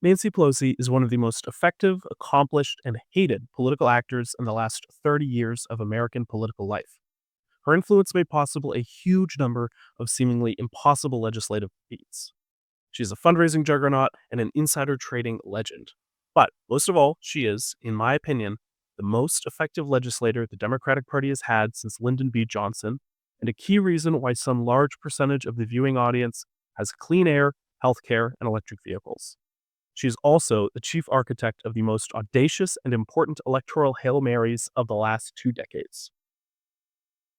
Nancy Pelosi is one of the most effective, accomplished, and hated political actors in the last 30 years of American political life. Her influence made possible a huge number of seemingly impossible legislative feats. She's a fundraising juggernaut and an insider trading legend. But most of all, she is, in my opinion, the most effective legislator the Democratic Party has had since Lyndon B. Johnson, and a key reason why some large percentage of the viewing audience has clean air, healthcare, and electric vehicles. She is also the chief architect of the most audacious and important electoral Hail Marys of the last 2 decades.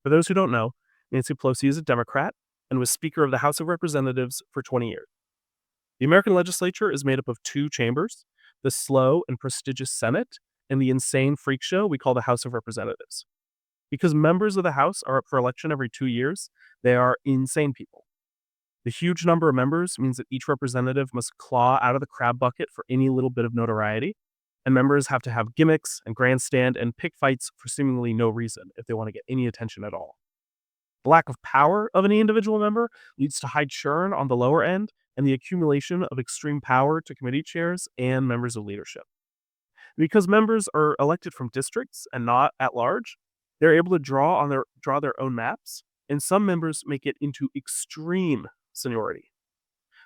For those who don't know, Nancy Pelosi is a Democrat and was Speaker of the House of Representatives for 20 years. The American legislature is made up of two chambers, the slow and prestigious Senate and the insane freak show we call the House of Representatives. Because members of the House are up for election every 2 years, they are insane people. The huge number of members means that each representative must claw out of the crab bucket for any little bit of notoriety, and members have to have gimmicks and grandstand and pick fights for seemingly no reason if they want to get any attention at all. The lack of power of any individual member leads to high churn on the lower end and the accumulation of extreme power to committee chairs and members of leadership. Because members are elected from districts and not at large, they're able to draw their own maps, and some members make it into extreme seniority.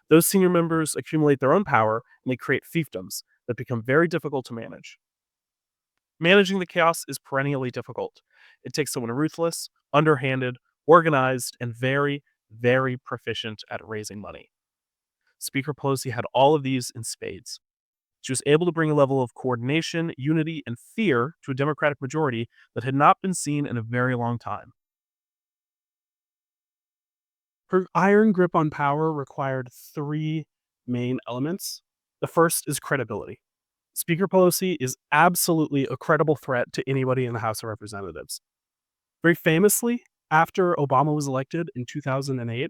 Those senior members accumulate their own power and they create fiefdoms that become very difficult to manage. Managing the chaos is perennially difficult. It takes someone ruthless, underhanded, organized, and very, very proficient at raising money. Speaker Pelosi had all of these in spades. She was able to bring a level of coordination, unity, and fear to a Democratic majority that had not been seen in a very long time. Her iron grip on power required three main elements. The first is credibility. Speaker Pelosi is absolutely a credible threat to anybody in the House of Representatives. Very famously, after Obama was elected in 2008,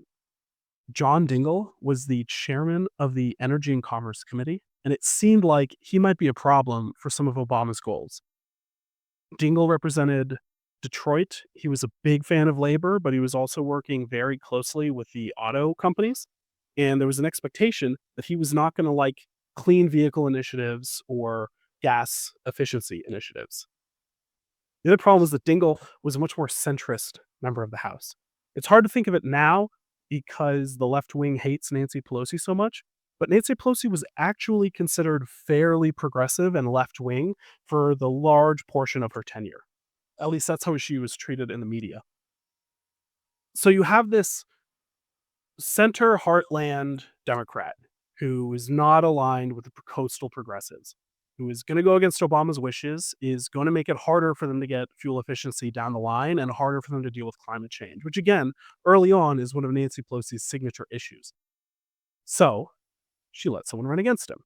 John Dingell was the chairman of the Energy and Commerce Committee, and it seemed like he might be a problem for some of Obama's goals. Dingell represented Detroit. He was a big fan of labor, but he was also working very closely with the auto companies. And there was an expectation that he was not going to like clean vehicle initiatives or gas efficiency initiatives. The other problem was that Dingell was a much more centrist member of the House. It's hard to think of it now because the left wing hates Nancy Pelosi so much, but Nancy Pelosi was actually considered fairly progressive and left wing for the large portion of her tenure. At least that's how she was treated in the media. So you have this center heartland Democrat who is not aligned with the coastal progressives, who is going to go against Obama's wishes, is going to make it harder for them to get fuel efficiency down the line and harder for them to deal with climate change, which again, early on is one of Nancy Pelosi's signature issues. So she let someone run against him.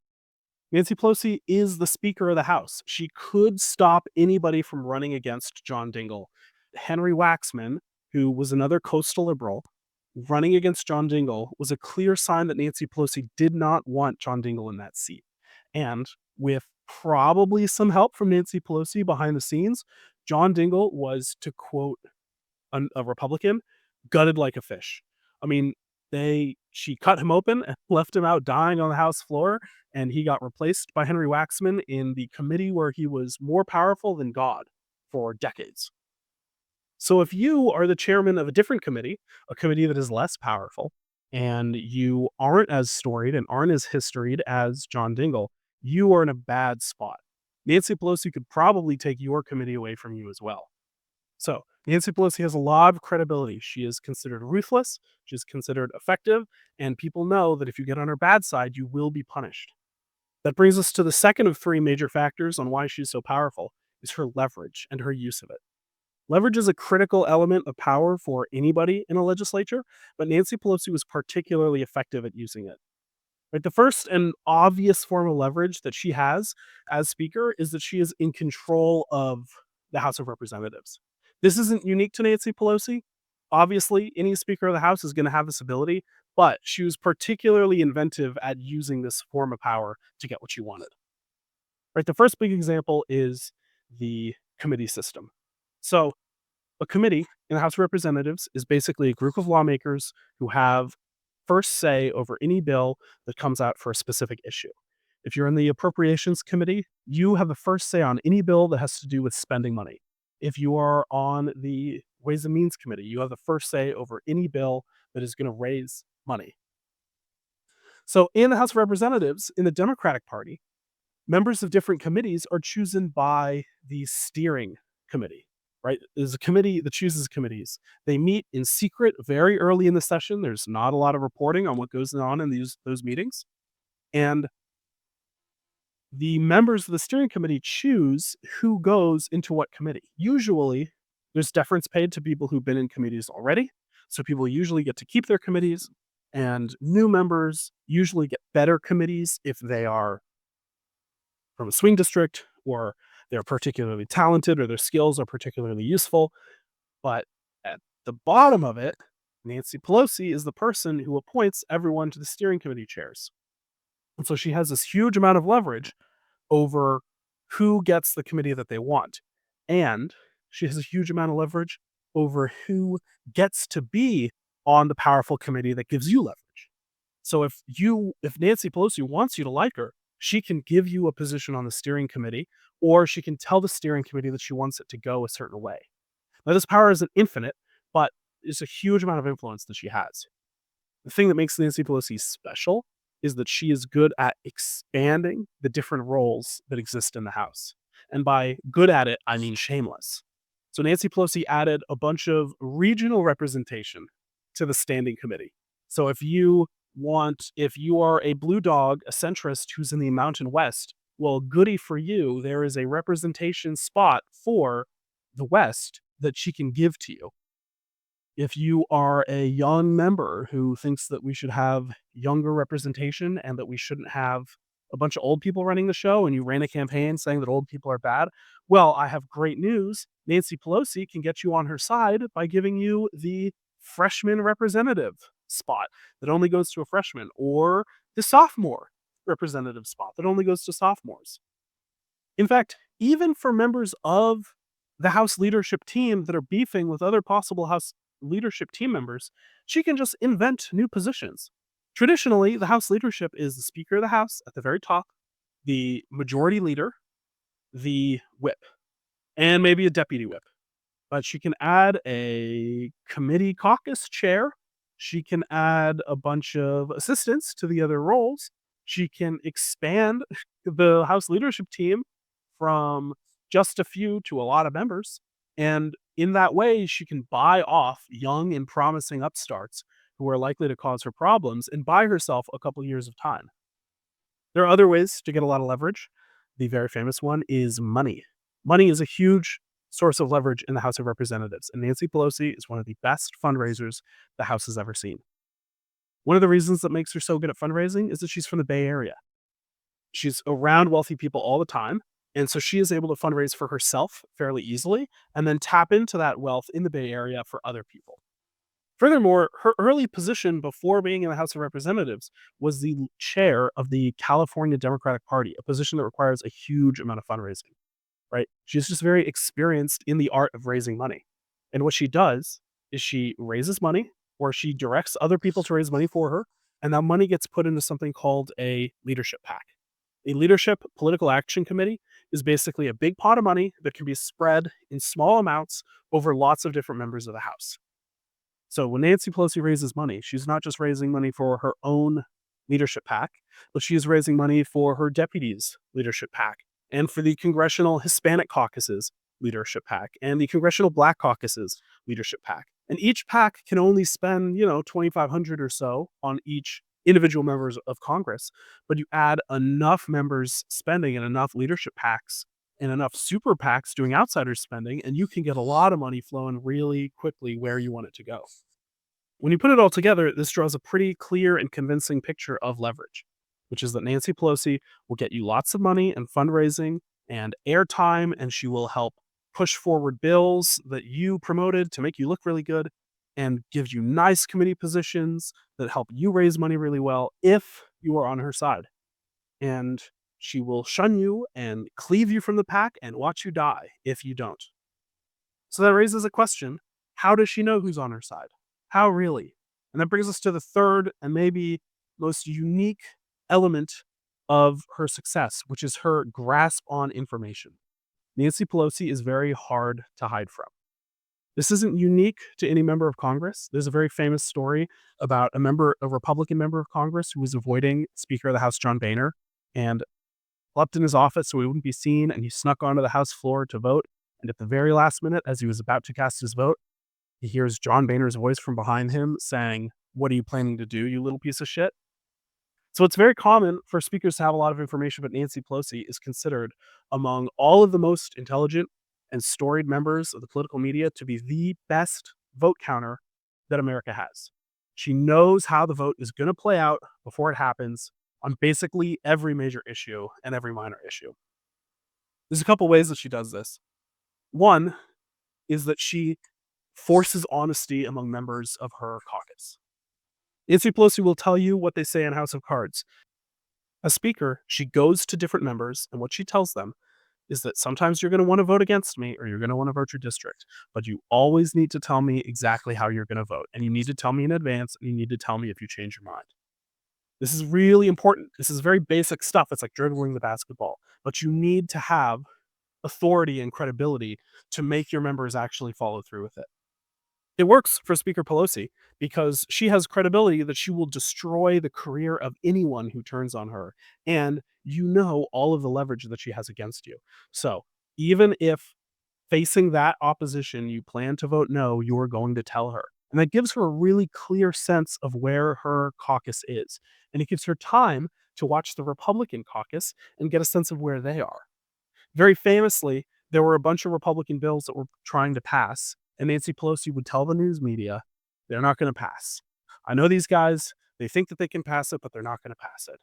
Nancy Pelosi is the Speaker of the House. She could stop anybody from running against John Dingell. Henry Waxman, who was another coastal liberal, running against John Dingell was a clear sign that Nancy Pelosi did not want John Dingell in that seat. And with probably some help from Nancy Pelosi behind the scenes, John Dingell was, to quote a Republican, gutted like a fish. I mean, she cut him open and left him out dying on the House floor, and he got replaced by Henry Waxman in the committee where he was more powerful than God for decades. So if you are the chairman of a different committee, a committee that is less powerful, and you aren't as storied and aren't as historied as John Dingell, you are in a bad spot. Nancy Pelosi could probably take your committee away from you as well. So Nancy Pelosi has a lot of credibility. She is considered ruthless, she's considered effective, and people know that if you get on her bad side, you will be punished. That brings us to the second of three major factors on why she's so powerful, is her leverage and her use of it. Leverage is a critical element of power for anybody in a legislature, but Nancy Pelosi was particularly effective at using it. Right, the first and obvious form of leverage that she has as Speaker is that she is in control of the House of Representatives. This isn't unique to Nancy Pelosi. Obviously, any Speaker of the House is going to have this ability, but she was particularly inventive at using this form of power to get what she wanted. Right, the first big example is the committee system. So a committee in the House of Representatives is basically a group of lawmakers who have first say over any bill that comes out for a specific issue. If you're in the Appropriations Committee, you have the first say on any bill that has to do with spending money. If you are on the Ways and Means Committee, you have the first say over any bill that is going to raise money. So, in the House of Representatives, in the Democratic Party, members of different committees are chosen by the steering committee, right? There's a committee that chooses committees. They meet in secret very early in the session. There's not a lot of reporting on what goes on in those meetings. And the members of the steering committee choose who goes into what committee. Usually, there's deference paid to people who've been in committees already. So people usually get to keep their committees, and new members usually get better committees if they are from a swing district or they're particularly talented or their skills are particularly useful. But at the bottom of it, Nancy Pelosi is the person who appoints everyone to the steering committee chairs. And so she has this huge amount of leverage over who gets the committee that they want. And she has a huge amount of leverage over who gets to be on the powerful committee that gives you leverage. So if Nancy Pelosi wants you to like her, she can give you a position on the steering committee, or she can tell the steering committee that she wants it to go a certain way. Now, this power isn't infinite, but it's a huge amount of influence that she has. The thing that makes Nancy Pelosi special is that she is good at expanding the different roles that exist in the House. And by good at it, I mean shameless. So Nancy Pelosi added a bunch of regional representation to the standing committee. So if you are a blue dog, a centrist who's in the Mountain West, well, goody for you, there is a representation spot for the West that she can give to you. If you are a young member who thinks that we should have younger representation and that we shouldn't have a bunch of old people running the show, and you ran a campaign saying that old people are bad, well, I have great news. Nancy Pelosi can get you on her side by giving you the freshman representative spot that only goes to a freshman, or the sophomore representative spot that only goes to sophomores. In fact, even for members of the House leadership team that are beefing with other possible House leadership team members, she can just invent new positions. Traditionally, the House leadership is the Speaker of the House at the very top, the Majority Leader, the Whip, and maybe a Deputy Whip. But she can add a committee caucus chair. She can add a bunch of assistants to the other roles. She can expand the House leadership team from just a few to a lot of members. And in that way, she can buy off young and promising upstarts who are likely to cause her problems and buy herself a couple years of time. There are other ways to get a lot of leverage. The very famous one is money. Money is a huge source of leverage in the House of Representatives, and Nancy Pelosi is one of the best fundraisers the House has ever seen. One of the reasons that makes her so good at fundraising is that she's from the Bay Area. She's around wealthy people all the time, and so she is able to fundraise for herself fairly easily and then tap into that wealth in the Bay Area for other people. Furthermore, her early position before being in the House of Representatives was the chair of the California Democratic Party, a position that requires a huge amount of fundraising, right? She's just very experienced in the art of raising money. And what she does is she raises money, or she directs other people to raise money for her, and that money gets put into something called a leadership PAC. A leadership political action committee is basically a big pot of money that can be spread in small amounts over lots of different members of the House. So when Nancy Pelosi raises money, she's not just raising money for her own leadership PAC, but she is raising money for her deputies' leadership PAC and for the Congressional Hispanic Caucus's leadership PAC and the Congressional Black Caucus's leadership PAC. And each PAC can only spend, $2,500 or so on each individual members of Congress, but you add enough members spending and enough leadership PACs and enough super PACs doing outsider spending, and you can get a lot of money flowing really quickly where you want it to go. When you put it all together, this draws a pretty clear and convincing picture of leverage, which is that Nancy Pelosi will get you lots of money and fundraising and airtime, and she will help push forward bills that you promoted to make you look really good and give you nice committee positions that help you raise money really well if you are on her side. And she will shun you and cleave you from the pack and watch you die if you don't. So that raises a question. How does she know who's on her side? How really? And that brings us to the third and maybe most unique element of her success, which is her grasp on information. Nancy Pelosi is very hard to hide from. This isn't unique to any member of Congress. There's a very famous story about a Republican member of Congress who was avoiding Speaker of the House John Boehner and slept in his office so he wouldn't be seen, and he snuck onto the House floor to vote. And at the very last minute, as he was about to cast his vote, he hears John Boehner's voice from behind him saying, "What are you planning to do, you little piece of shit?" So it's very common for speakers to have a lot of information, but Nancy Pelosi is considered among all of the most intelligent and storied members of the political media to be the best vote counter that America has. She knows how the vote is going to play out before it happens on basically every major issue and every minor issue. There's a couple ways that she does this. One is that she forces honesty among members of her caucus. Nancy Pelosi will tell you what they say in House of Cards. As Speaker, she goes to different members, and what she tells them is that sometimes you're going to want to vote against me or you're going to want to vote your district, but you always need to tell me exactly how you're going to vote. And you need to tell me in advance, and you need to tell me if you change your mind. This is really important. This is very basic stuff. It's like dribbling the basketball, but you need to have authority and credibility to make your members actually follow through with it. It works for Speaker Pelosi because she has credibility that she will destroy the career of anyone who turns on her. And you know all of the leverage that she has against you. So even if facing that opposition, you plan to vote no, you're going to tell her. And that gives her a really clear sense of where her caucus is. And it gives her time to watch the Republican caucus and get a sense of where they are. Very famously, there were a bunch of Republican bills that were trying to pass, and Nancy Pelosi would tell the news media, they're not going to pass. I know these guys, they think that they can pass it, but they're not going to pass it.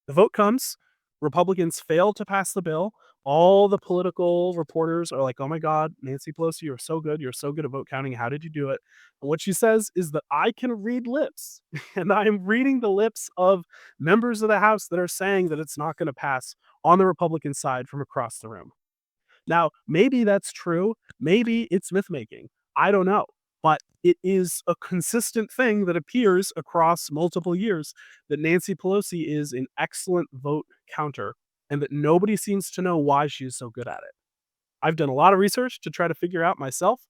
The vote comes, Republicans fail to pass the bill. All the political reporters are like, oh my God, Nancy Pelosi, you're so good. You're so good at vote counting. How did you do it? And what she says is that I can read lips, and I am reading the lips of members of the House that are saying that it's not going to pass on the Republican side from across the room. Now, maybe that's true. Maybe it's myth making. I don't know. But it is a consistent thing that appears across multiple years that Nancy Pelosi is an excellent vote counter and that nobody seems to know why she's so good at it. I've done a lot of research to try to figure out myself.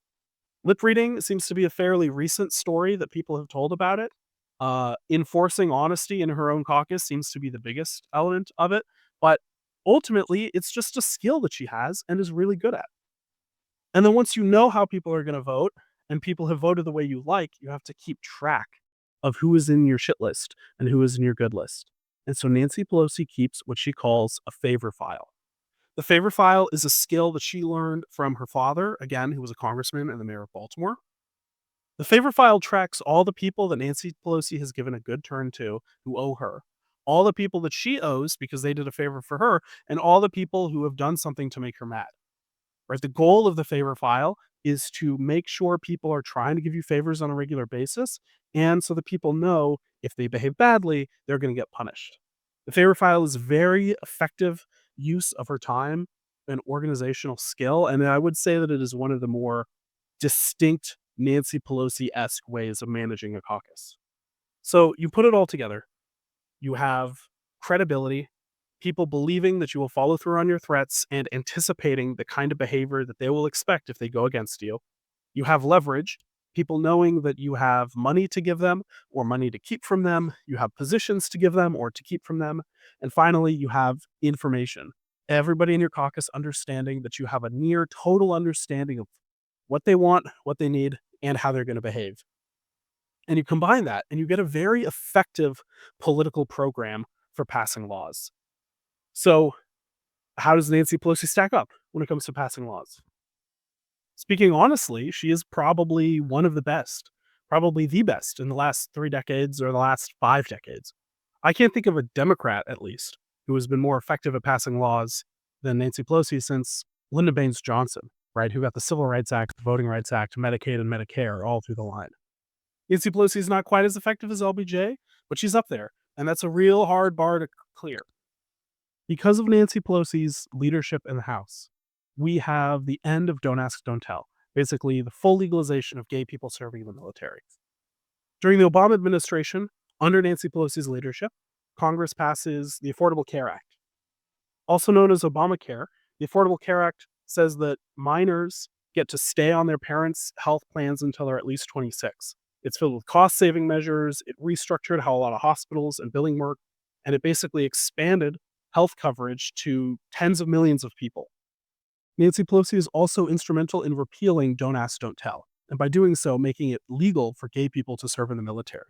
Lip reading seems to be a fairly recent story that people have told about it. Enforcing honesty in her own caucus seems to be the biggest element of it. But ultimately, it's just a skill that she has and is really good at. And then once you know how people are going to vote and people have voted the way you like, you have to keep track of who is in your shit list and who is in your good list. And so Nancy Pelosi keeps what she calls a favor file. The favor file is a skill that she learned from her father, again, who was a congressman and the mayor of Baltimore. The favor file tracks all the people that Nancy Pelosi has given a good turn to who owe her, all the people that she owes because they did a favor for her, and all the people who have done something to make her mad. Right? The goal of the favor file is to make sure people are trying to give you favors on a regular basis, and so that people know if they behave badly, they're going to get punished. The favor file is very effective use of her time and organizational skill, and I would say that it is one of the more distinct Nancy Pelosi-esque ways of managing a caucus. So you put it all together. You have credibility, people believing that you will follow through on your threats and anticipating the kind of behavior that they will expect if they go against you. You have leverage, people knowing that you have money to give them or money to keep from them. You have positions to give them or to keep from them. And finally, you have information. Everybody in your caucus understanding that you have a near total understanding of what they want, what they need, and how they're going to behave. And you combine that and you get a very effective political program for passing laws. So, how does Nancy Pelosi stack up when it comes to passing laws? Speaking honestly, she is probably one of the best, probably the best in the last 3 decades or the last 5 decades. I can't think of a Democrat, at least, who has been more effective at passing laws than Nancy Pelosi since Lyndon Baines Johnson, right? Who got the Civil Rights Act, the Voting Rights Act, Medicaid, and Medicare all through the line. Nancy Pelosi is not quite as effective as LBJ, but she's up there. And that's a real hard bar to clear. Because of Nancy Pelosi's leadership in the House, we have the end of Don't Ask, Don't Tell, basically the full legalization of gay people serving in the military. During the Obama administration, under Nancy Pelosi's leadership, Congress passes the Affordable Care Act. Also known as Obamacare, the Affordable Care Act says that minors get to stay on their parents' health plans until they're at least 26. It's filled with cost saving measures. It restructured how a lot of hospitals and billing work, and it basically expanded health coverage to tens of millions of people. Nancy Pelosi is also instrumental in repealing Don't Ask, Don't Tell, and by doing so, making it legal for gay people to serve in the military.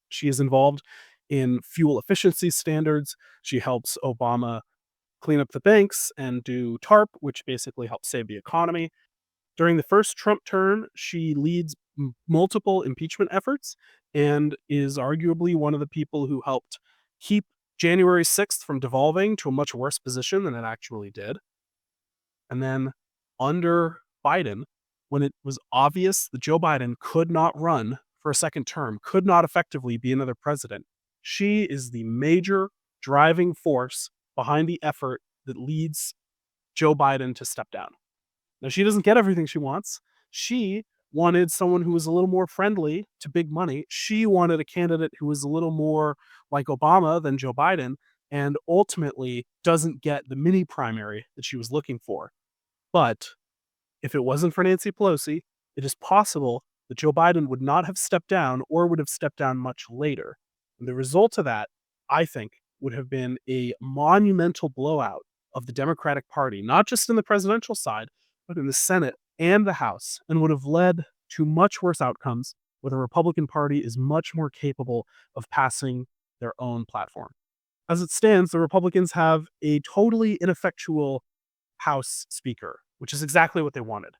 She is involved in fuel efficiency standards. She helps Obama clean up the banks and do TARP, which basically helps save the economy. During the first Trump term, she leads multiple impeachment efforts and is arguably one of the people who helped keep January 6th from devolving to a much worse position than it actually did. And then under Biden, when it was obvious that Joe Biden could not run for a second term, could not effectively be another president, she is the major driving force behind the effort that leads Joe Biden to step down. Now, she doesn't get everything she wants. She wanted someone who was a little more friendly to big money. She wanted a candidate who was a little more like Obama than Joe Biden, and ultimately doesn't get the mini primary that she was looking for. But if it wasn't for Nancy Pelosi, it is possible that Joe Biden would not have stepped down or would have stepped down much later. And the result of that, I think, would have been a monumental blowout of the Democratic Party, not just in the presidential side, but in the Senate and the House, and would have led to much worse outcomes where the Republican Party is much more capable of passing their own platform. As it stands, the Republicans have a totally ineffectual House Speaker, which is exactly what they wanted.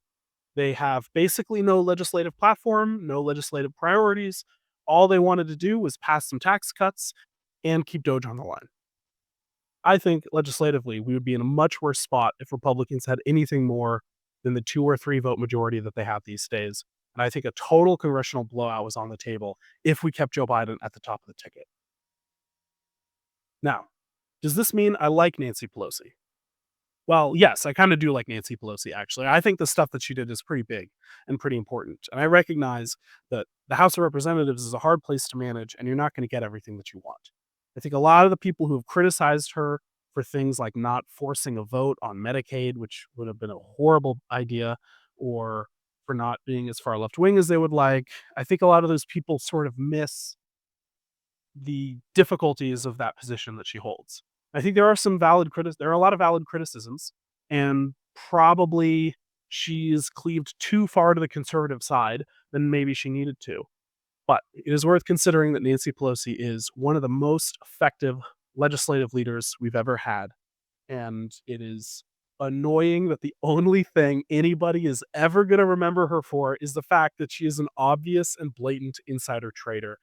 They have basically no legislative platform, no legislative priorities. All they wanted to do was pass some tax cuts and keep Doge on the line. I think legislatively, we would be in a much worse spot if Republicans had anything more than the 2 or 3 vote majority that they have these days. And I think a total congressional blowout was on the table if we kept Joe Biden at the top of the ticket. Now, does this mean I like Nancy Pelosi? Well, yes, I kind of do like Nancy Pelosi, actually. I think the stuff that she did is pretty big and pretty important. And I recognize that the House of Representatives is a hard place to manage, and you're not going to get everything that you want. I think a lot of the people who have criticized her for things like not forcing a vote on Medicaid, which would have been a horrible idea, or for not being as far left wing as they would like, I think a lot of those people sort of miss the difficulties of that position that she holds. I think there are a lot of valid criticisms, and probably she's cleaved too far to the conservative side than maybe she needed to. But it is worth considering that Nancy Pelosi is one of the most effective legislative leaders we've ever had. And it is annoying that the only thing anybody is ever going to remember her for is the fact that she is an obvious and blatant insider trader,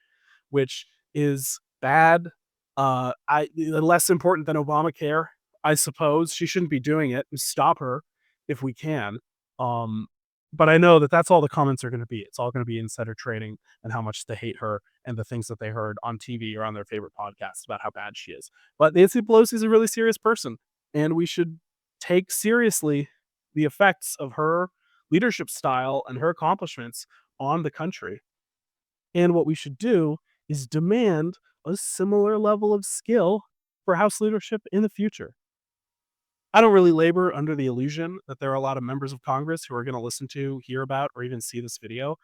which is bad. Less important than Obamacare, I suppose. She shouldn't be doing it, and stop her if we can. Um, but I know that that's all the comments are going to be. It's all going to be insider trading and how much they hate her and the things that they heard on TV or on their favorite podcasts about how bad she is. But Nancy Pelosi is a really serious person, and we should take seriously the effects of her leadership style and her accomplishments on the country. And what we should do is demand a similar level of skill for House leadership in the future. I don't really labor under the illusion that there are a lot of members of Congress who are going to listen to, hear about, or even see this video.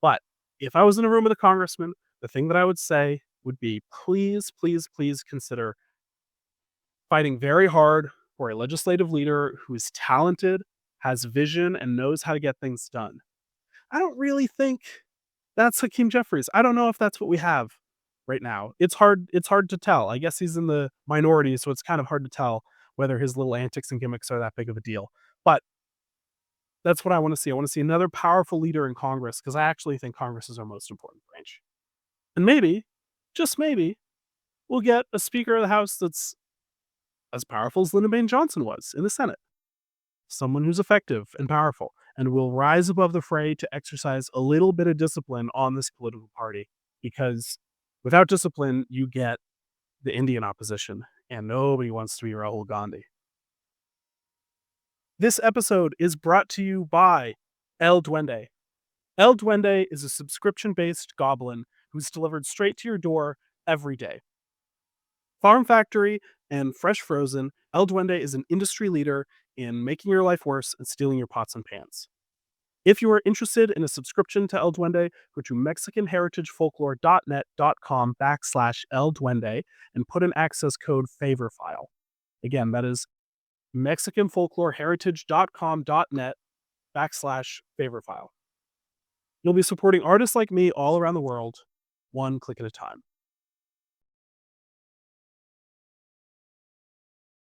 But if I was in a room with a congressman, the thing that I would say would be please, please, please consider fighting very hard for a legislative leader who is talented, has vision, and knows how to get things done. I don't really think that's Hakeem Jeffries. I don't know if that's what we have right now. It's hard to tell. I guess he's in the minority, so it's kind of hard to tell whether his little antics and gimmicks are that big of a deal. But that's what I want to see. I want to see another powerful leader in Congress because I actually think Congress is our most important branch. And maybe, just maybe, we'll get a Speaker of the House that's as powerful as Lyndon Baines Johnson was in the Senate. Someone who's effective and powerful and will rise above the fray to exercise a little bit of discipline on this political party. Because without discipline, you get the Indian opposition, and nobody wants to be Rahul Gandhi. This episode is brought to you by El Duende. El Duende is a subscription-based goblin who's delivered straight to your door every day. Farm Factory and Fresh Frozen, El Duende is an industry leader in making your life worse and stealing your pots and pans. If you are interested in a subscription to El Duende, go to mexicanheritagefolklore.net.com/El Duende and put in access code FAVORFILE. Again, that is mexicanfolkloreheritage.com.net/favorfile. You'll be supporting artists like me all around the world, one click at a time.